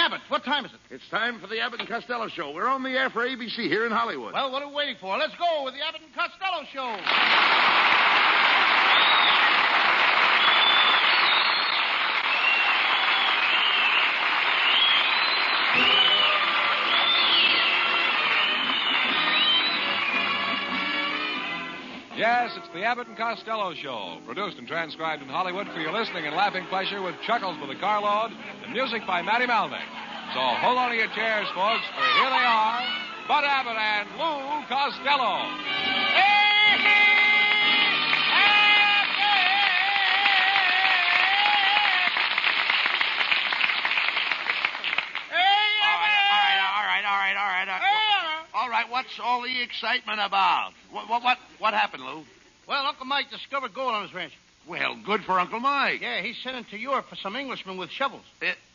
Abbott. What time is it? It's time for the Abbott and Costello Show. We're on the air for ABC here in Hollywood. Well, what are we waiting for? Let's go with the Abbott and Costello Show. Yes, it's the Abbott and Costello Show, produced and transcribed in Hollywood for your listening and laughing pleasure with chuckles with a carload and music by Matty Malnick. So hold on to your chairs, folks, for here they are, Bud Abbott and Lou Costello. All right, what's all the excitement about? What happened, Lou? Well, Uncle Mike discovered gold on his ranch. Well, good for Uncle Mike. Yeah, he's sending to Europe for some Englishmen with shovels.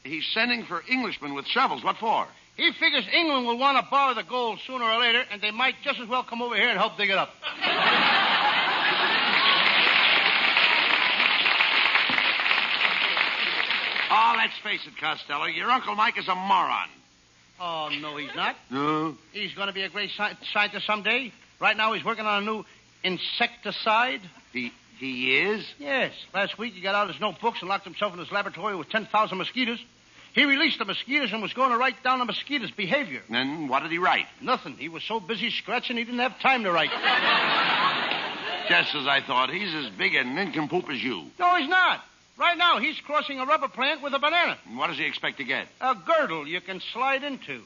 He's sending for Englishmen with shovels. What for? He figures England will want to borrow the gold sooner or later, and they might just as well come over here and help dig it up. Oh, let's face it, Costello. Your Uncle Mike is a moron. Oh, no, he's not. No? He's going to be a great scientist someday. Right now, he's working on a new insecticide. He is? Yes. Last week, he got out his notebooks and locked himself in his laboratory with 10,000 mosquitoes. He released the mosquitoes and was going to write down the mosquitoes' behavior. And what did he write? Nothing. He was so busy scratching, he didn't have time to write. Just as I thought. He's as big a nincompoop as you. No, he's not. Right now, he's crossing a rubber plant with a banana. And what does he expect to get? A girdle you can slide into.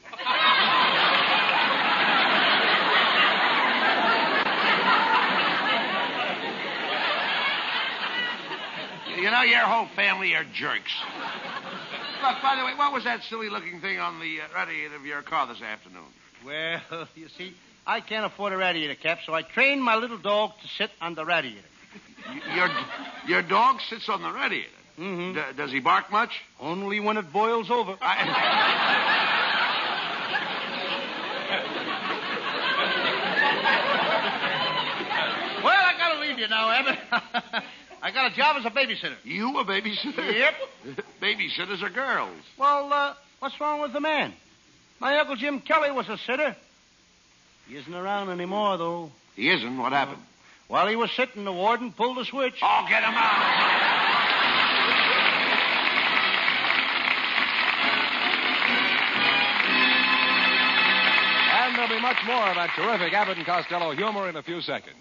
You know, your whole family are jerks. Look, by the way, what was that silly-looking thing on the radiator of your car this afternoon? Well, you see, I can't afford a radiator cap, so I trained my little dog to sit on the radiator. Your dog sits on the radiator? Mm-hmm. Does he bark much? Only when it boils over. Well, I gotta leave you now, Abbott. I got a job as a babysitter. You a babysitter? Yep. Babysitters are girls. Well, what's wrong with the man? My Uncle Jim Kelly was a sitter. He isn't around anymore, though. He isn't? What happened? While he was sitting, the warden pulled the switch. Oh, get him out. And there'll be much more of that terrific Abbott and Costello humor in a few seconds.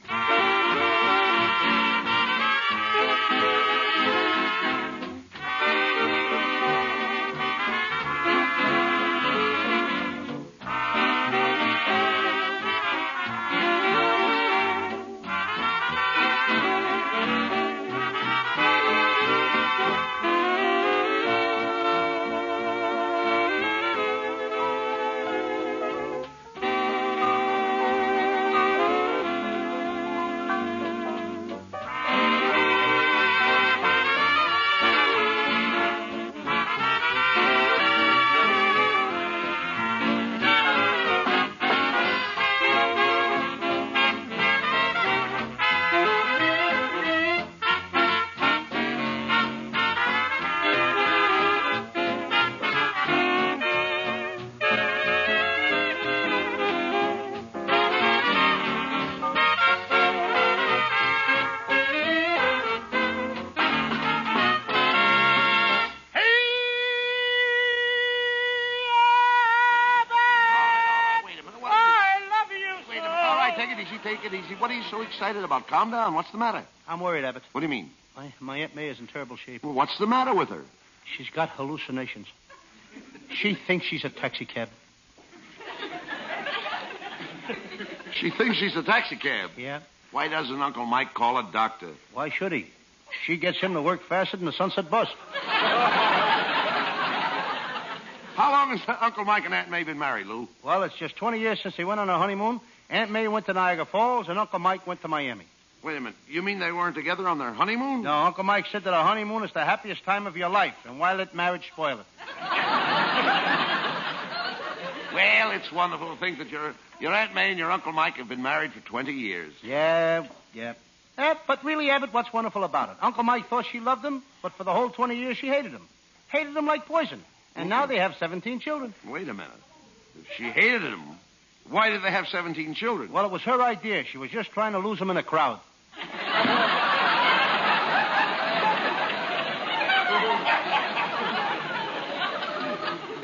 Take it easy. What are you so excited about? Calm down. What's the matter? I'm worried, Abbott. What do you mean? My Aunt May is in terrible shape. Well, what's the matter with her? She's got hallucinations. She thinks she's a taxicab. She thinks she's a taxicab? Yeah. Why doesn't Uncle Mike call a doctor? Why should he? She gets him to work faster than the Sunset Bus. How long has Uncle Mike and Aunt May been married, Lou? Well, it's just 20 years since they went on a honeymoon. Aunt May went to Niagara Falls, and Uncle Mike went to Miami. Wait a minute. You mean they weren't together on their honeymoon? No, Uncle Mike said that a honeymoon is the happiest time of your life, and why let marriage spoil it? Well, it's wonderful to think that your Aunt May and your Uncle Mike have been married for 20 years. Yeah. But really, Abbott, what's wonderful about it? Uncle Mike thought she loved him, but for the whole 20 years she hated him. Hated him like poison. And now they have 17 children. Wait a minute. If she hated him, why did they have 17 children? Well, it was her idea. She was just trying to lose them in a crowd.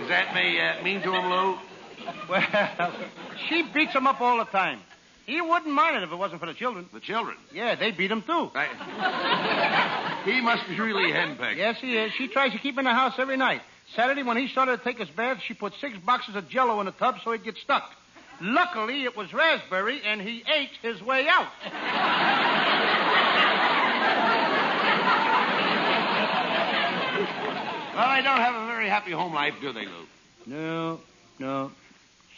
Is that mean to him, Lou? Well, she beats him up all the time. He wouldn't mind it if it wasn't for the children. The children? Yeah, they beat him, too. He must be really henpecked. Yes, he is. She tries to keep him in the house every night. Saturday, when he started to take his bath, she put 6 boxes of Jell-O in the tub so he'd get stuck. Luckily, it was raspberry, and he ate his way out. Well, they don't have a very happy home life, do they, Lou? No.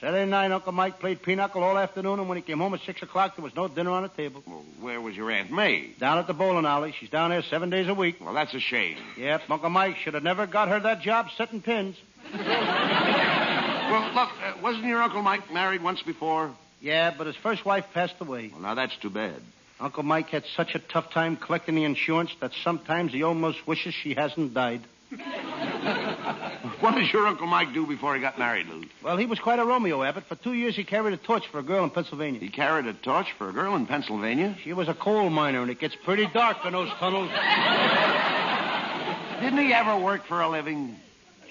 Saturday night, Uncle Mike played pinochle all afternoon, and when he came home at 6 o'clock, there was no dinner on the table. Well, where was your Aunt May? Down at the bowling alley. She's down there 7 days a week. Well, that's a shame. Yep, Uncle Mike should have never got her that job setting pins. Well, look, wasn't your Uncle Mike married once before? Yeah, but his first wife passed away. Well, now that's too bad. Uncle Mike had such a tough time collecting the insurance that sometimes he almost wishes she hasn't died. What did your Uncle Mike do before he got married, Lou? Well, he was quite a Romeo, Abbott. For 2 years, he carried a torch for a girl in Pennsylvania. He carried a torch for a girl in Pennsylvania? She was a coal miner, and it gets pretty dark in those tunnels. Didn't he ever work for a living?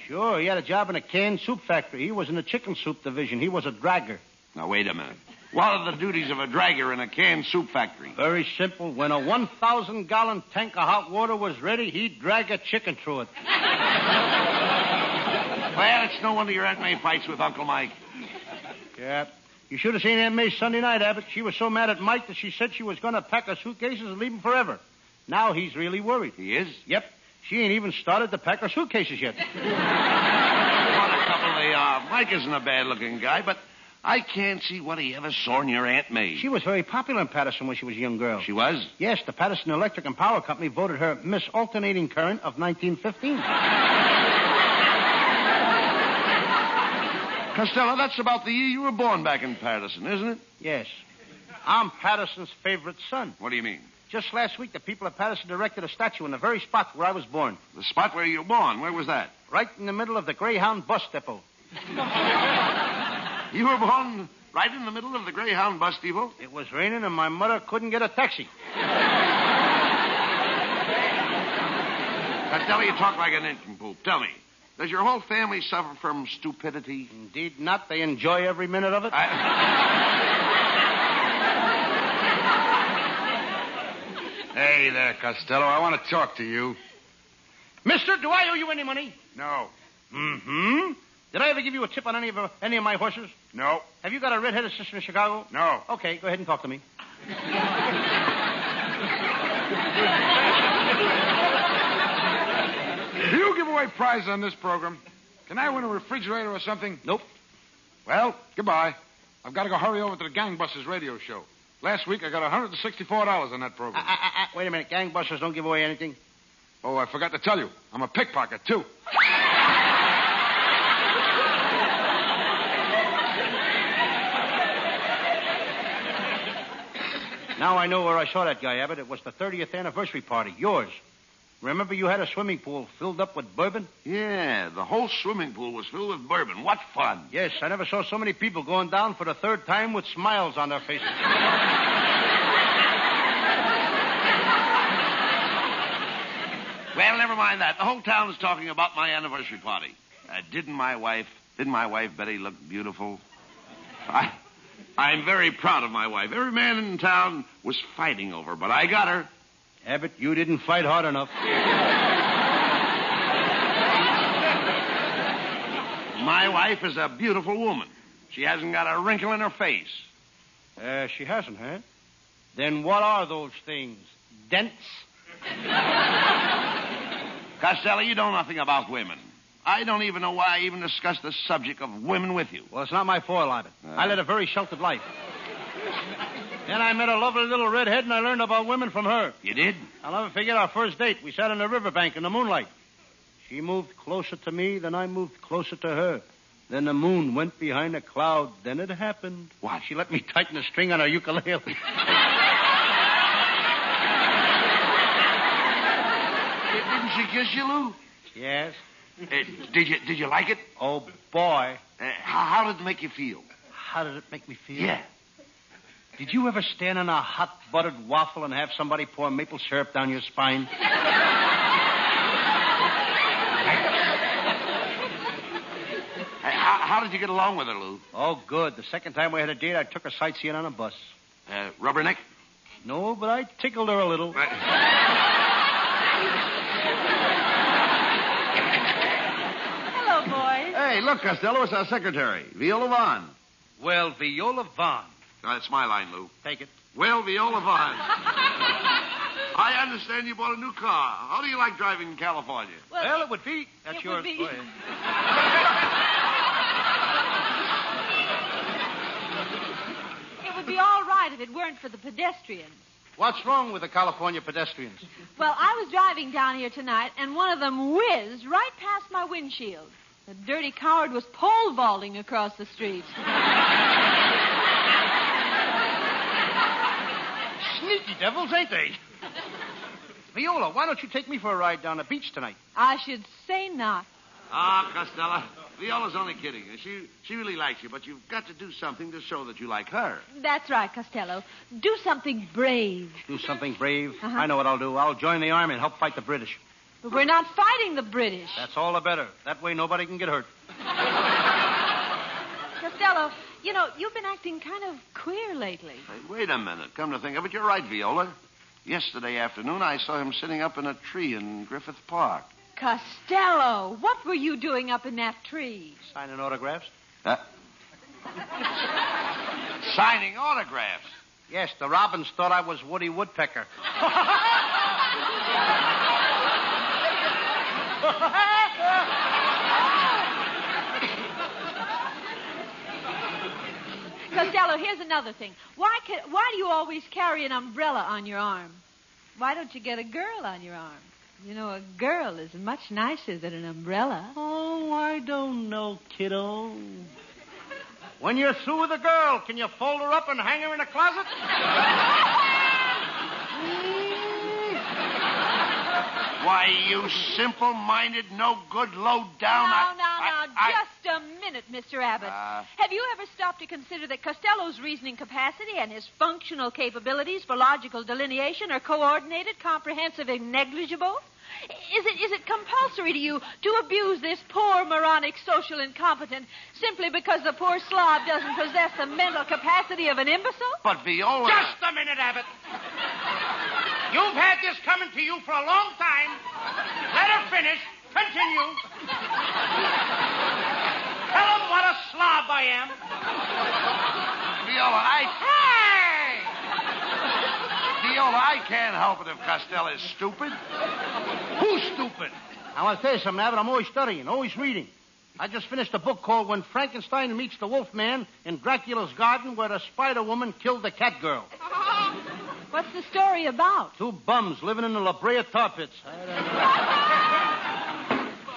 Sure, he had a job in a canned soup factory. He was in the chicken soup division. He was a dragger. Now, wait a minute. What are the duties of a dragger in a canned soup factory? Very simple. When a 1,000-gallon tank of hot water was ready, he'd drag a chicken through it. Well, it's no wonder your Aunt May fights with Uncle Mike. Yeah. You should have seen Aunt May Sunday night, Abbott. She was so mad at Mike that she said she was going to pack her suitcases and leave him forever. Now he's really worried. He is? Yep. She ain't even started to pack her suitcases yet. What a couple they are. Mike isn't a bad-looking guy, but I can't see what he ever saw in your Aunt May. She was very popular in Patterson when she was a young girl. She was? Yes, the Patterson Electric and Power Company voted her Miss Alternating Current of 1915. Costello, that's about the year you were born back in Patterson, isn't it? Yes. I'm Patterson's favorite son. What do you mean? Just last week, the people of Patterson erected a statue in the very spot where I was born. The spot where you were born, where was that? Right in the middle of the Greyhound bus depot. You were born right in the middle of the Greyhound bus depot? It was raining and my mother couldn't get a taxi. Costello, you talk like an nincompoop. Tell me, does your whole family suffer from stupidity? Indeed not. They enjoy every minute of it. Hey there, Costello. I want to talk to you. Mister, do I owe you any money? No. Mm-hmm. Did I ever give you a tip on any of my horses? No. Have you got a red-headed sister in Chicago? No. Okay, go ahead and talk to me. Do you give away prizes on this program? Can I win a refrigerator or something? Nope. Well, goodbye. I've got to go hurry over to the Gangbusters radio show. Last week, I got $164 on that program. Wait a minute. Gangbusters don't give away anything. Oh, I forgot to tell you. I'm a pickpocket, too. Now I know where I saw that guy, Abbott. It was the 30th anniversary party. Yours. Remember you had a swimming pool filled up with bourbon? Yeah, the whole swimming pool was filled with bourbon. What fun. Yes, I never saw so many people going down for the third time with smiles on their faces. Well, never mind that. The whole town is talking about my anniversary party. Didn't my wife Betty look beautiful? I'm very proud of my wife. Every man in town was fighting over her, but I got her. Abbott, you didn't fight hard enough. My wife is a beautiful woman. She hasn't got a wrinkle in her face. She hasn't, huh? Then what are those things? Dents? Costello, you know nothing about women. I don't even know why I even discussed the subject of women with you. Well, it's not my fault, Abbott. I led a very sheltered life. Then I met a lovely little redhead, and I learned about women from her. You did? I'll never forget our first date. We sat on the riverbank in the moonlight. She moved closer to me, then I moved closer to her. Then the moon went behind a cloud. Then it happened. What? She let me tighten the string on her ukulele. Didn't she kiss you, Lou? Yes. Did you like it? Oh, boy. How did it make you feel? How did it make me feel? Yeah. Did you ever stand on a hot buttered waffle and have somebody pour maple syrup down your spine? How did you get along with her, Lou? Oh, good. The second time we had a date, I took her sightseeing on a bus. Rubberneck? No, but I tickled her a little. Hello, boys. Hey, look, Costello, it's our secretary, Viola Vaughn. Well, Viola Vaughn. That's my line, Lou. Take it. Well, Viola Vaughn. I understand you bought a new car. How do you like driving in California? Well, it would be. That's it yours. would be. Go ahead. It would be all right if it weren't for the pedestrians. What's wrong with the California pedestrians? Well, I was driving down here tonight, and one of them whizzed right past my windshield. The dirty coward was pole vaulting across the street. Sneaky devils, ain't they? Viola, why don't you take me for a ride down the beach tonight? I should say not. Costello, Viola's only kidding. She really likes you, but you've got to do something to show that you like her. That's right, Costello. Do something brave. Do something brave? Uh-huh. I know what I'll do. I'll join the army and help fight the British. But we're not fighting the British. That's all the better. That way nobody can get hurt. Costello, you know, you've been acting kind of queer lately. Hey, wait a minute. Come to think of it, you're right, Viola. Yesterday afternoon, I saw him sitting up in a tree in Griffith Park. Costello, what were you doing up in that tree? Signing autographs? Signing autographs. Yes, the robins thought I was Woody Woodpecker. Costello, here's another thing. Why do you always carry an umbrella on your arm? Why don't you get a girl on your arm? You know, a girl is much nicer than an umbrella. Oh, I don't know, kiddo. When you're through with a girl, can you fold her up and hang her in a closet? Why, you simple-minded, no-good, low-down... Now, just a minute, Mr. Abbott. Have you ever stopped to consider that Costello's reasoning capacity and his functional capabilities for logical delineation are coordinated, comprehensive, and negligible? Is it compulsory to you to abuse this poor, moronic, social incompetent simply because the poor slob doesn't possess the mental capacity of an imbecile? But Viola... Just a minute, Abbott. You've had this coming to you for a long time. Let her finish. Continue. Tell them what a slob I am. Viola, I can't help it if Costello's stupid. Who's stupid? I want to tell you something, Abbott. I'm always studying, always reading. I just finished a book called When Frankenstein Meets the Wolfman in Dracula's Garden, where the Spider-Woman killed the cat girl. What's the story about? Two bums living in the La Brea tar pits. Well,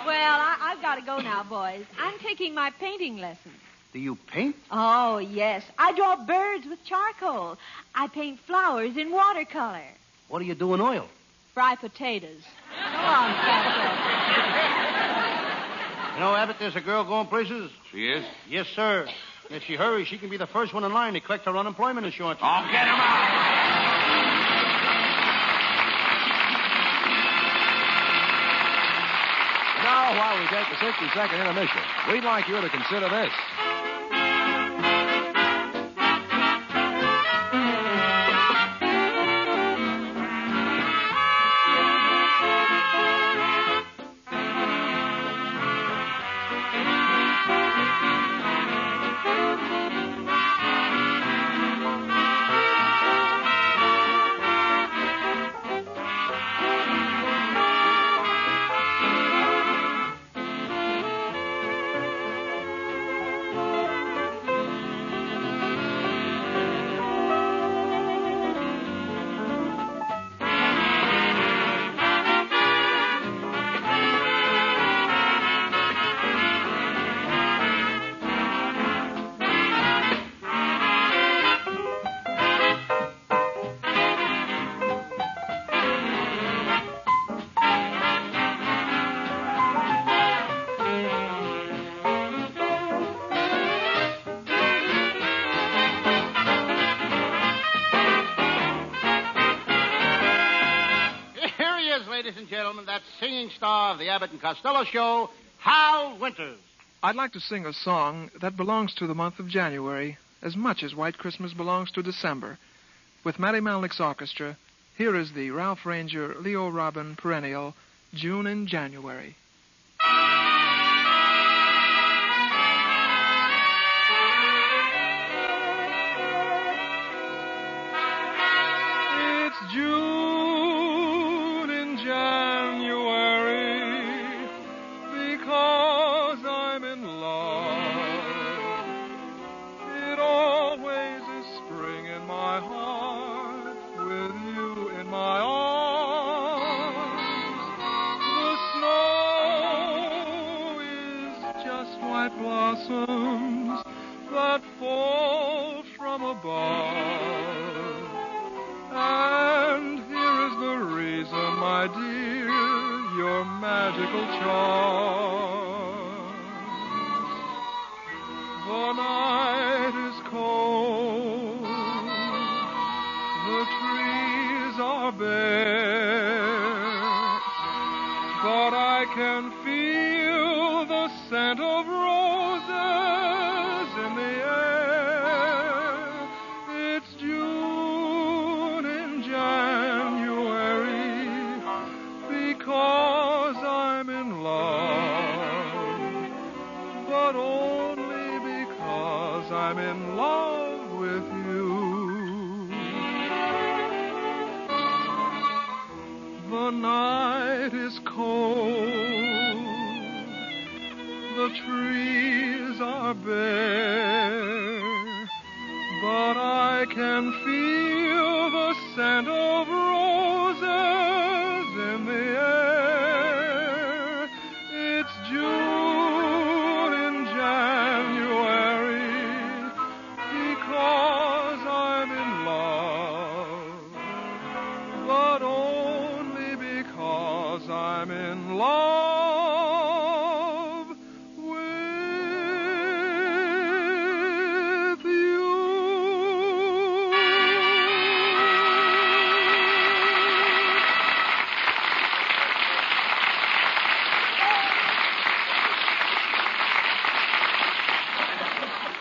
I've got to go now, boys. I'm taking my painting lessons. Do you paint? Oh, yes. I draw birds with charcoal. I paint flowers in watercolor. What do you do in oil? Fry potatoes. Go on, Costello. You know, Abbott, there's a girl going places. She is? Yes, sir. If she hurries, she can be the first one in line to collect her unemployment insurance. Oh, get him out! Now, while we take a 60-second intermission, we'd like you to consider this. ladies and gentlemen, that singing star of the Abbott and Costello show, Hal Winters. I'd like to sing a song that belongs to the month of January as much as White Christmas belongs to December. With Matty Malnick's orchestra, here is the Ralph Ranger, Leo Robin perennial, June in January. It's June in January because I'm in love. It always is spring in my heart with you in my arms. The snow is just white blossoms that fall from above. And here is the reason, my dear, your magical charms. The night is cold, the trees are bare, but I can feel the scent of roses in the air. It's June in January because I'm in love, but only because I'm in love with you. The night is cold, the trees are bare, but I can feel the scent of roses in the air. It's June in January because I'm in love, but only because I'm in love with you.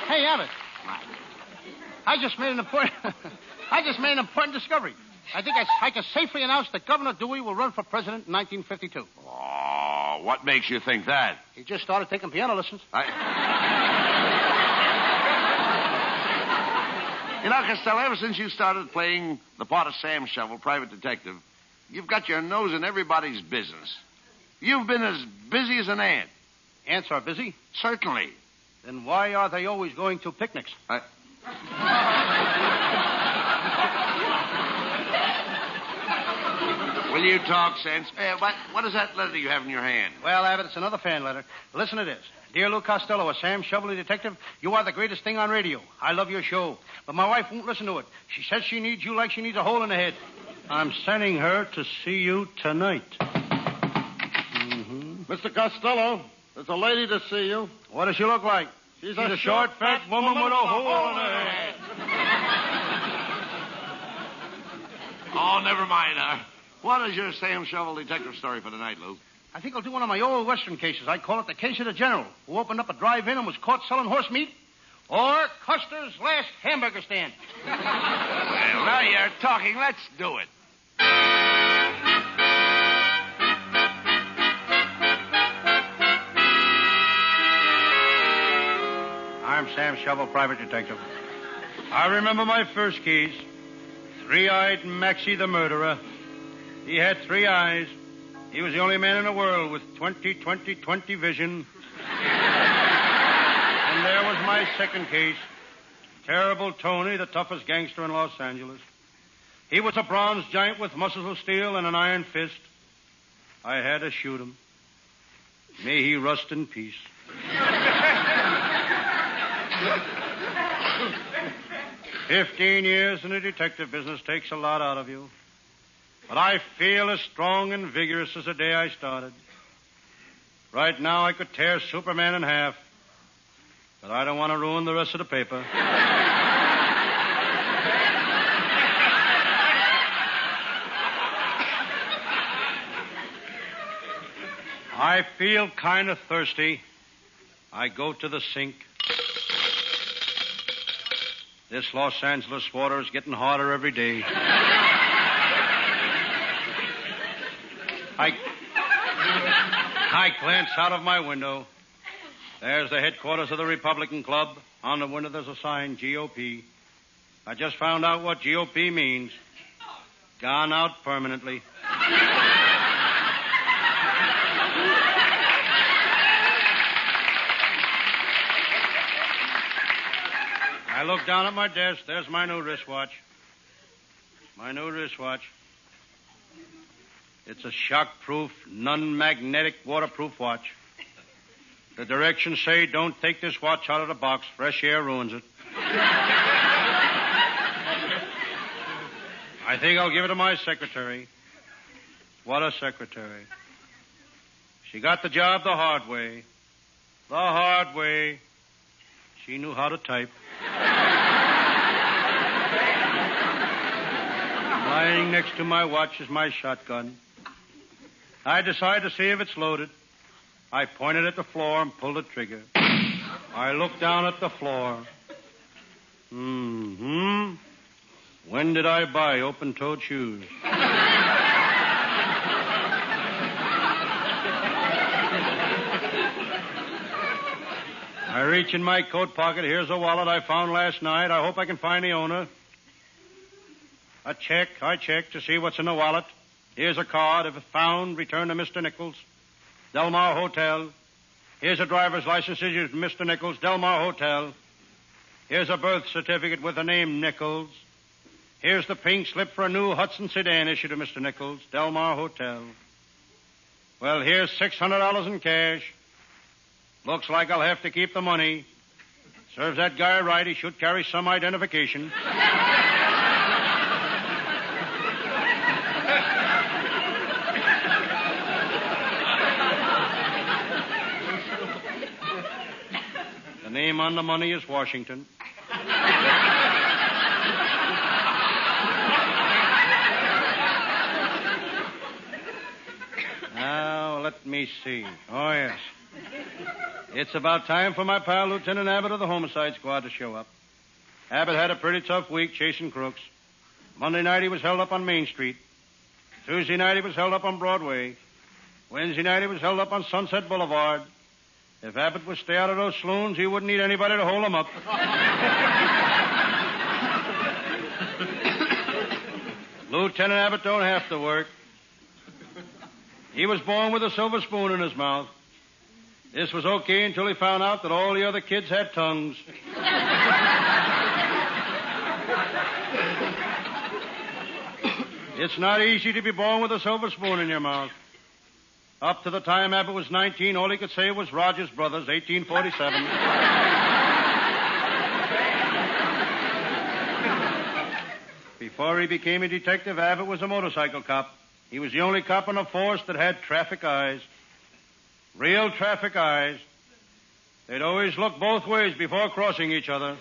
Hey, Abbott. I just made an important discovery. I think I can safely announce that Governor Dewey will run for president in 1952. Oh, what makes you think that? He just started taking piano lessons. You know, Costello, ever since you started playing the part of Sam Shovel, private detective, you've got your nose in everybody's business. You've been as busy as an ant. Ants are busy. Certainly. Then why are they always going to picnics? Will you talk sense? What is that letter you have in your hand? Well, Abbott, it's another fan letter. Listen to this. Dear Lou Costello, a Sam Shovelly detective, you are the greatest thing on radio. I love your show. But my wife won't listen to it. She says she needs you like she needs a hole in the head. I'm sending her to see you tonight. Mr. Costello, there's a lady to see you. What does she look like? She's a short, fat woman with a hole in her head. Oh, never mind. What is your Sam Shovel detective story for tonight, Lou? I think I'll do one of my old Western cases. I call it the case of the general who opened up a drive-in and was caught selling horse meat, or Custer's last hamburger stand. Well, now you're talking. Let's do it. I'm Sam Shovel, private detective. I remember my first case. Three-eyed Maxie the murderer. He had three eyes. He was the only man in the world with 20/20/20 vision. And there was my second case. Terrible Tony, the toughest gangster in Los Angeles. He was a bronze giant with muscles of steel and an iron fist. I had to shoot him. May he rust in peace. 15 years in the detective business takes a lot out of you. But I feel as strong and vigorous as the day I started. Right now I could tear Superman in half. But I don't want to ruin the rest of the paper. I feel kind of thirsty. I go to the sink. This Los Angeles water is getting harder every day. I glance out of my window. There's the headquarters of the Republican Club. On the window there's a sign, GOP. I just found out what GOP means. Gone out permanently. I look down at my desk. There's my new wristwatch. It's a shock-proof, non-magnetic, waterproof watch. The directions say don't take this watch out of the box. Fresh air ruins it. I think I'll give it to my secretary. What a secretary. She got the job the hard way. The hard way. She knew how to type. Lying next to my watch is my shotgun. I decide to see if it's loaded. I pointed at the floor and pulled the trigger. I looked down at the floor. When did I buy open-toed shoes? I reach in my coat pocket. Here's a wallet I found last night. I hope I can find the owner. I check to see what's in the wallet. Here's a card. If found, return to Mr. Nichols, Delmar Hotel. Here's a driver's license issued to Mr. Nichols, Delmar Hotel. Here's a birth certificate with the name Nichols. Here's the pink slip for a new Hudson sedan issued to Mr. Nichols, Delmar Hotel. Well, here's $600 in cash. Looks like I'll have to keep the money. Serves that guy right. He should carry some identification. The name on the money is Washington. Now, let me see. Oh, yes. It's about time for my pal, Lieutenant Abbott of the Homicide Squad, to show up. Abbott had a pretty tough week chasing crooks. Monday night he was held up on Main Street. Tuesday night he was held up on Broadway. Wednesday night he was held up on Sunset Boulevard. If Abbott would stay out of those saloons, he wouldn't need anybody to hold him up. Lieutenant Abbott don't have to work. He was born with a silver spoon in his mouth. This was okay until he found out that all the other kids had tongues. It's not easy to be born with a silver spoon in your mouth. Up to the time Abbott was 19, all he could say was Rogers Brothers, 1847. Before he became a detective, Abbott was a motorcycle cop. He was the only cop on the force that had traffic eyes. Real traffic eyes. They'd always look both ways before crossing each other.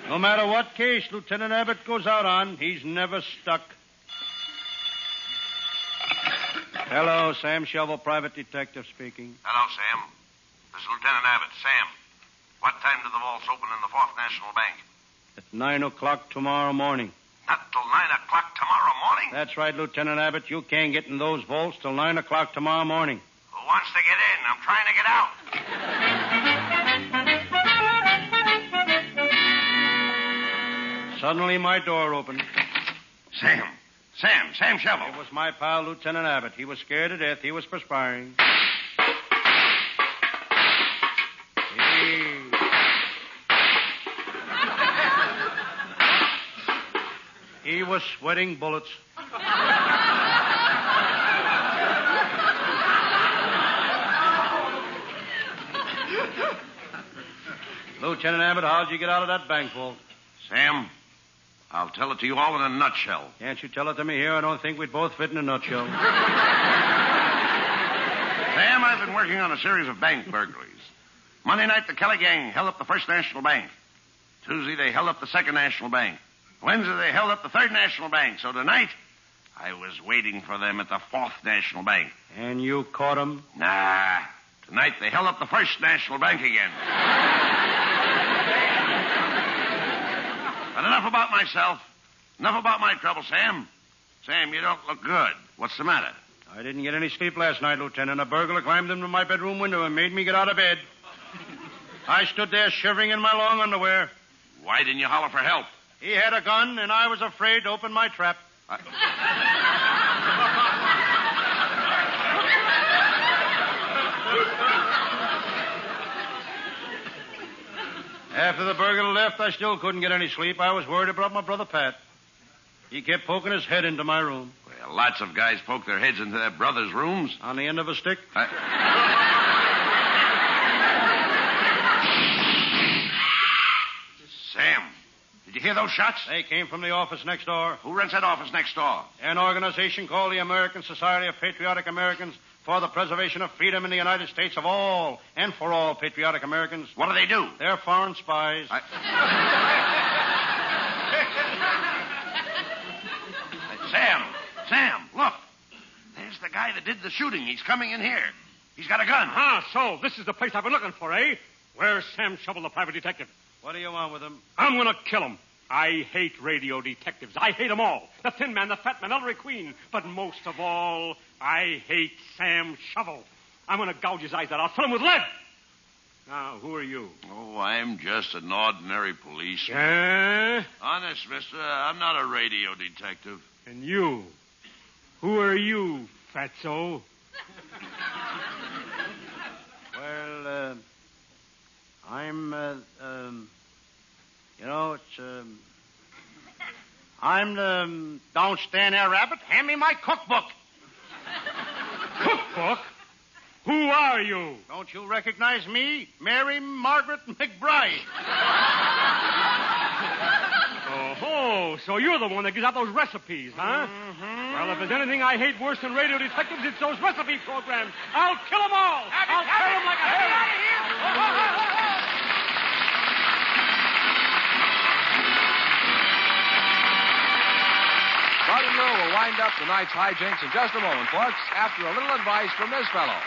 No matter what case Lieutenant Abbott goes out on, he's never stuck. Hello, Sam Shovel, private detective speaking. Hello, Sam. This is Lieutenant Abbott. Sam, what time do the vaults open in the Fourth National Bank? At 9 o'clock tomorrow morning. Not till 9 o'clock tomorrow morning? That's right, Lieutenant Abbott. You can't get in those vaults till 9 o'clock tomorrow morning. Who wants to get in? I'm trying to get out. Suddenly, my door opened. Sam Shovel. It was my pal, Lieutenant Abbott. He was scared to death. He was perspiring. He was sweating bullets. Lieutenant Abbott, how'd you get out of that bank vault? Sam, I'll tell it to you all in a nutshell. Can't you tell it to me here? I don't think we'd both fit in a nutshell. Sam, I've been working on a series of bank burglaries. Monday night, the Kelly gang held up the First National Bank. Tuesday, they held up the Second National Bank. Wednesday, they held up the Third National Bank. So tonight, I was waiting for them at the 4th National Bank. And you caught 'em? Nah. Tonight they held up the 1st National Bank again. But enough about myself. Enough about my trouble, Sam. Sam, you don't look good. What's the matter? I didn't get any sleep last night, Lieutenant. A burglar climbed into my bedroom window and made me get out of bed. I stood there shivering in my long underwear. Why didn't you holler for help? He had a gun, and I was afraid to open my trap. After the burglar left, I still couldn't get any sleep. I was worried about my brother Pat. He kept poking his head into my room. Well, lots of guys poke their heads into their brothers' rooms. On the end of a stick? Sam, did you hear those shots? They came from the office next door. Who runs that office next door? An organization called the American Society of Patriotic Americans for the Preservation of Freedom in the United States of all and for all patriotic Americans. What do they do? They're foreign spies. Sam, look. There's the guy that did the shooting. He's coming in here. He's got a gun. So this is the place I've been looking for, eh? Where's Sam Shovel, the private detective? What do you want with him? I'm going to kill him. I hate radio detectives. I hate them all. The Thin Man, the Fat Man, Ellery Queen. But most of all, I hate Sam Shovel. I'm going to gouge his eyes out. I'll fill him with lead. Now, who are you? Oh, I'm just an ordinary policeman. Eh? Honest, mister, I'm not a radio detective. And you? Who are you, fatso? Well, I'm, I'm the... Don't stand there, Rabbit. Hand me my cookbook. Cookbook? Who are you? Don't you recognize me? Mary Margaret McBride. Oh, so you're the one that gives out those recipes, huh? Mm-hmm. Well, if there's anything I hate worse than radio detectives, it's those recipe programs. I'll kill them all. I'll tear them like a hair. Get out of here. Bud and Lou will wind up tonight's hijinks in just a moment, folks, after a little advice from this fellow.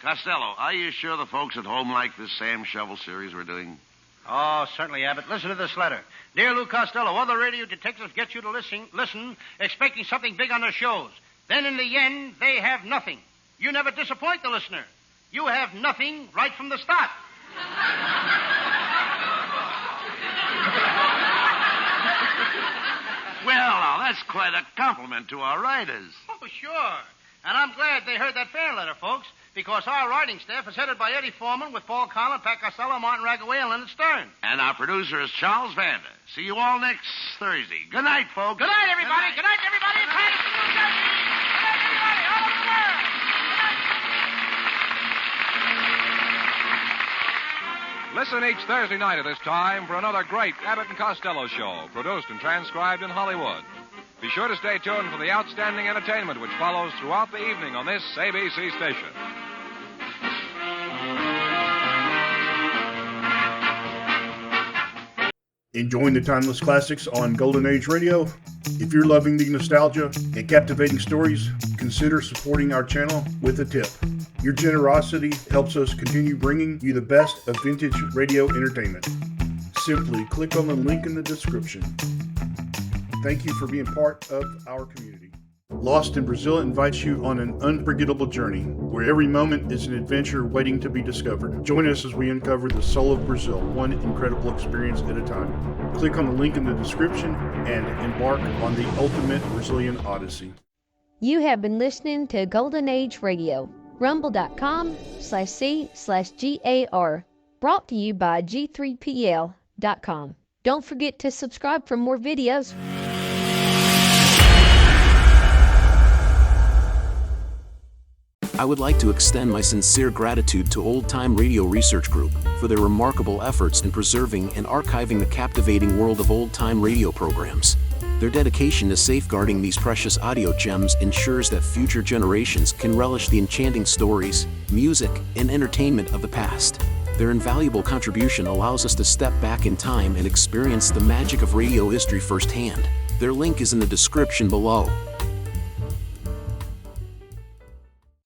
Costello, are you sure the folks at home like this Sam Shovel series we're doing? Oh, certainly, Abbott. Listen to this letter. Dear Lou Costello, other radio detectives get you to listen, expecting something big on their shows. Then in the end, they have nothing. You never disappoint the listener. You have nothing right from the start. Well, now, that's quite a compliment to our writers. Oh, sure. And I'm glad they heard that fan letter, folks, because our writing staff is headed by Eddie Foreman with Paul Collin, Pat Costello, Martin Raggaway, and Leonard Stern. And our producer is Charles Vander. See you all next Thursday. Good night, folks. Good night, everybody. Good night, everybody. It's Hank from New Jersey. Good night, everybody, all over the world. Listen each Thursday night at this time for another great Abbott and Costello show, produced and transcribed in Hollywood. Be sure to stay tuned for the outstanding entertainment which follows throughout the evening on this ABC station. Enjoying the timeless classics on Golden Age Radio? If you're loving the nostalgia and captivating stories, consider supporting our channel with a tip. Your generosity helps us continue bringing you the best of vintage radio entertainment. Simply click on the link in the description. Thank you for being part of our community. Lost in Brazil invites you on an unforgettable journey where every moment is an adventure waiting to be discovered. Join us as we uncover the soul of Brazil, one incredible experience at a time. Click on the link in the description and embark on the ultimate Brazilian odyssey. You have been listening to Golden Age Radio, rumble.com/C/GAR, brought to you by G3PL.com. Don't forget to subscribe for more videos. I would like to extend my sincere gratitude to Old Time Radio Research Group for their remarkable efforts in preserving and archiving the captivating world of old time radio programs. Their dedication to safeguarding these precious audio gems ensures that future generations can relish the enchanting stories, music, and entertainment of the past. Their invaluable contribution allows us to step back in time and experience the magic of radio history firsthand. Their link is in the description below.